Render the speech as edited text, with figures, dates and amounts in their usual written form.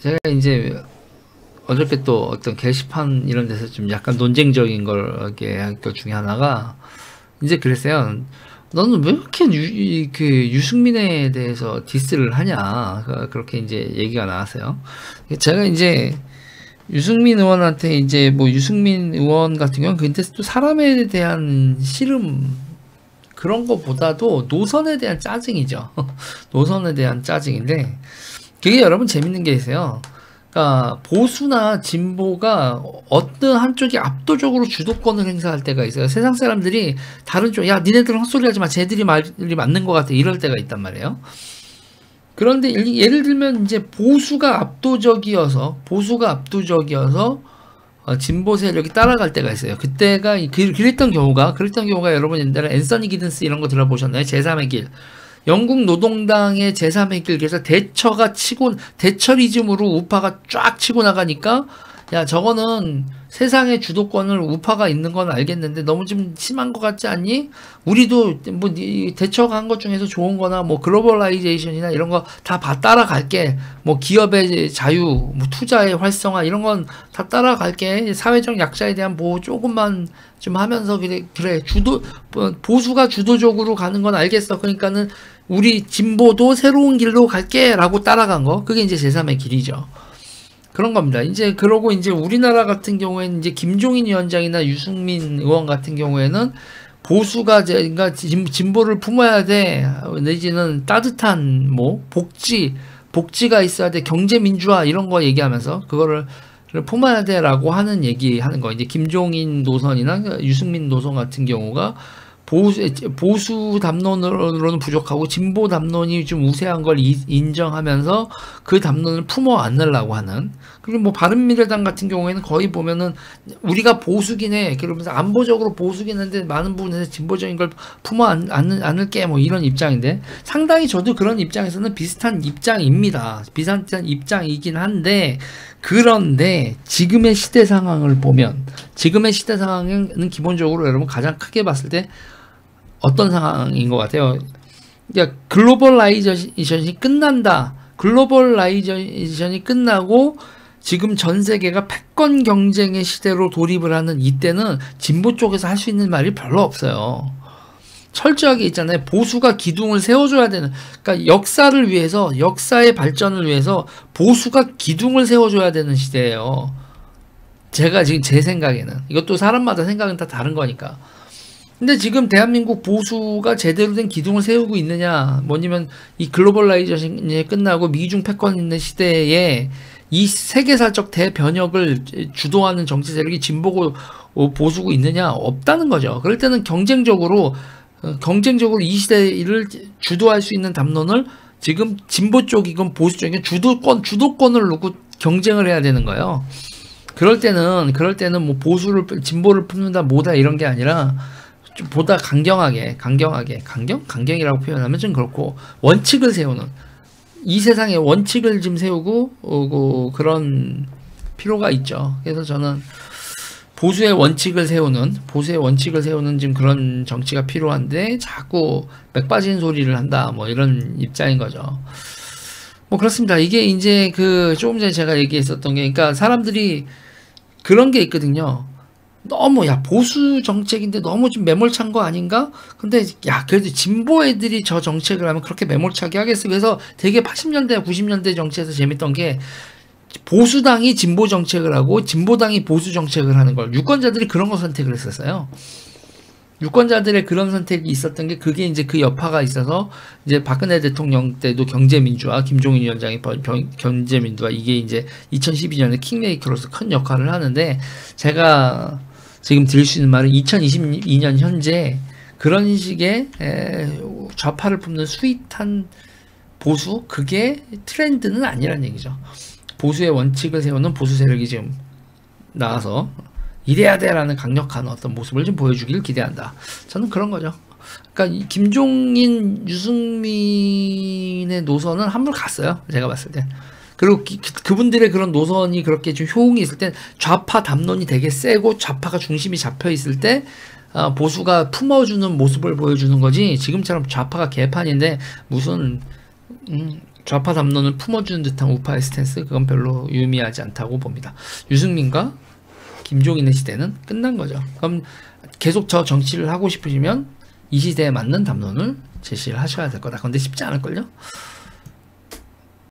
제가 이제 어저께 또 어떤 게시판 이런 데서 좀 약간 논쟁적인 걸 이렇게 할 것 중에 하나가 이제 그랬어요. 너는 왜 이렇게 유승민에 대해서 디스를 하냐, 그렇게 이제 얘기가 나왔어요. 제가 이제 유승민 의원한테 이제 뭐 유승민 의원 같은 경우는 근데 또 사람에 대한 씨름 그런 것보다도 노선에 대한 짜증이죠. 노선에 대한 짜증인데 그게 여러분 재밌는 게 있어요. 그러니까 보수나 진보가 어떤 한쪽이 압도적으로 주도권을 행사할 때가 있어요. 세상 사람들이 다른 쪽, 야 니네들은 헛소리 하지 마, 쟤들이 말이 맞는 것 같아, 이럴 때가 있단 말이에요. 그런데 예를 들면 이제 보수가 압도적이어서 진보 세력이 따라갈 때가 있어요. 그때가 그랬던 경우가 여러분 옛날에 앤서니 기든스 이런 거 들어보셨나요? 제3의 길. 영국 노동당의 제3의 길, 그래서 대처리즘으로 우파가 쫙 치고 나가니까, 야, 저거는 세상의 주도권을 우파가 있는 건 알겠는데 너무 좀 심한 것 같지 않니? 우리도 뭐 대처한 것 중에서 좋은 거나 뭐 글로벌라이제이션이나 이런 거 다 따라갈게. 뭐 기업의 자유, 뭐 투자의 활성화 이런 건 다 따라갈게. 사회적 약자에 대한 보호 조금만 좀 하면서 그래 보수가 주도적으로 가는 건 알겠어. 그러니까는 우리 진보도 새로운 길로 갈게 라고 따라간 거, 그게 이제 제3의 길이죠. 그런 겁니다. 이제 그러고 이제 우리나라 같은 경우에는 이제 김종인 위원장이나 유승민 의원 같은 경우에는 보수가 그러니까 진보를 품어야 돼, 내지는 따뜻한 뭐 복지가 있어야 돼, 경제 민주화 이런 거 얘기하면서 그거를 품어야 돼라고 하는 얘기하는 거. 이제 김종인 노선이나 유승민 노선 같은 경우가 보수 담론으로는 부족하고 진보 담론이 좀 우세한 걸 인정하면서 그 담론을 품어 안으려고 하는. 그리고 뭐 바른미래당 같은 경우에는 거의 보면은 우리가 보수긴 해, 그러면서 안보적으로 보수긴 한데 많은 부분에서 진보적인 걸 품어 안을게, 뭐 이런 입장인데, 상당히 저도 그런 입장에서는 비슷한 입장입니다. 비슷한 입장이긴 한데, 그런데 지금의 시대 상황을 보면, 지금의 시대 상황은 기본적으로 여러분 가장 크게 봤을 때 어떤 상황인 것 같아요? 그러니까 글로벌라이제이션이 끝난다. 글로벌라이제이션이 끝나고 지금 전 세계가 패권 경쟁의 시대로 돌입을 하는 이때는 진보 쪽에서 할 수 있는 말이 별로 없어요. 철저하게 있잖아요. 보수가 기둥을 세워줘야 되는, 그러니까 역사를 위해서, 역사의 발전을 위해서 보수가 기둥을 세워줘야 되는 시대예요. 제가 지금 제 생각에는, 이것도 사람마다 생각은 다 다른 거니까. 근데 지금 대한민국 보수가 제대로 된 기둥을 세우고 있느냐, 뭐냐면 이 글로벌라이제이션이 끝나고 미중 패권 있는 시대에 이 세계사적 대변혁을 주도하는 정치 세력이 진보고 보수고 있느냐? 없다는 거죠. 그럴 때는 경쟁적으로 이 시대를 주도할 수 있는 담론을 지금 진보 쪽이건 보수 쪽이건 주도권을 놓고 경쟁을 해야 되는 거예요. 그럴 때는 뭐 진보를 품는다 뭐다 이런 게 아니라 좀 보다 강경이라고 표현하면 좀 그렇고, 원칙을 세우는, 이 세상에 원칙을 좀 세우고 그런 필요가 있죠. 그래서 저는 보수의 원칙을 세우는 지금 그런 정치가 필요한데 자꾸 맥 빠진 소리를 한다, 뭐 이런 입장인 거죠. 뭐 그렇습니다. 이게 이제 조금 전에 제가 얘기했었던 게, 그러니까 사람들이 그런 게 있거든요. 너무, 야, 보수 정책인데 너무 좀 매몰찬 거 아닌가? 근데, 야, 그래도 진보 애들이 저 정책을 하면 그렇게 매몰차게 하겠어. 그래서 되게 80년대, 90년대 정치에서 재밌던 게, 보수당이 진보 정책을 하고, 진보당이 보수 정책을 하는 걸, 유권자들이 그런 거 선택을 했었어요. 유권자들의 그런 선택이 있었던 게, 그게 이제 그 여파가 있어서, 이제 박근혜 대통령 때도 경제민주화, 김종인 위원장이 경제민주화, 이게 이제 2012년에 킹메이커로서 큰 역할을 하는데, 제가 지금 드릴 수 있는 말은 2022년 현재 그런 식의 좌파를 품는 스윗한 보수, 그게 트렌드는 아니란 얘기죠. 보수의 원칙을 세우는 보수 세력이 지금 나와서 이래야 돼라는 강력한 어떤 모습을 좀 보여주기를 기대한다. 저는 그런 거죠. 그러니까 김종인, 유승민의 노선은 한물 갔어요. 제가 봤을 때. 그리고 그분들의 그런 노선이 그렇게 좀 효응이 있을 때, 좌파 담론이 되게 세고 좌파가 중심이 잡혀 있을 때 보수가 품어주는 모습을 보여주는 거지, 지금처럼 좌파가 개판인데 무슨 좌파 담론을 품어주는 듯한 우파의 스탠스, 그건 별로 유의미하지 않다고 봅니다. 유승민과 김종인의 시대는 끝난 거죠. 그럼 계속 저 정치를 하고 싶으시면 이 시대에 맞는 담론을 제시를 하셔야 될 거다. 근데 쉽지 않을걸요?